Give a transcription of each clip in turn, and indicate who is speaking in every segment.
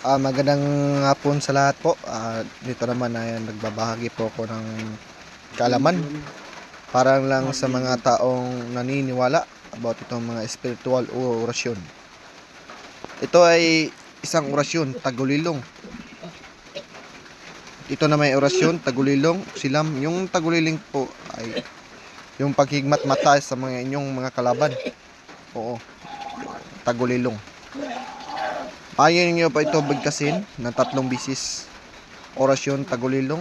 Speaker 1: Magandang hapon sa lahat po. Dito naman ay nagbabahagi po ako ng kaalaman. Parang lang sa mga taong naniniwala about itong mga spiritual o orasyon. Ito ay isang orasyon, tagulilong. Ito na may orasyon, tagulilong, silam. Yung taguliling po ay yung paghigmat mata sa mga inyong mga kalaban. Oo, tagulilong. Payo ninyo pa ito bigkasin ng 3 bisis. Orasyon tagulilong,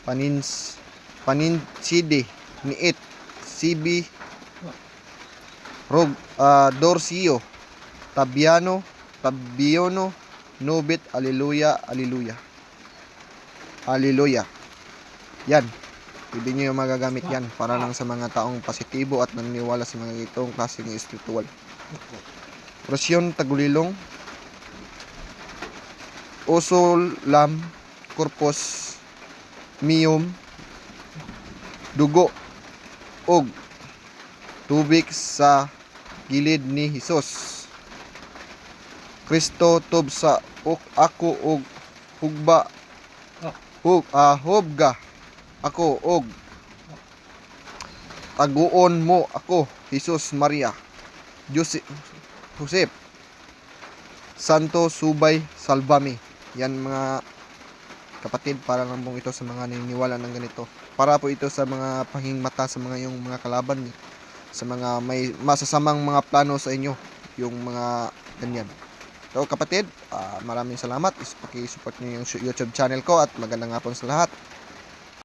Speaker 1: paninside, niit, sibi, dorsio, tabiono, nubit, aleluya, aleluya. Aleluya. Yan. Pwede nyo yung magagamit yan para lang sa mga taong positibo at naniniwala sa mga itong klaseng spiritual. Orasyon tagulilong, usol lam, corpus mium, dugo og tubig sa gilid ni Hesus. Kristo tub sa ako og hugba hubga ako og taguon mo ako Hesus Maria Joseph Santo Subay Salvami. Yan mga kapatid, para lang po ito sa mga naniniwala ng ganito. Para po ito sa mga pahingmata sa mga yung mga kalaban, sa mga may masasamang mga plano sa inyo, yung mga ganyan. So kapatid, maraming salamat. Paki-support niyo yung YouTube channel ko at magandang hapon sa lahat.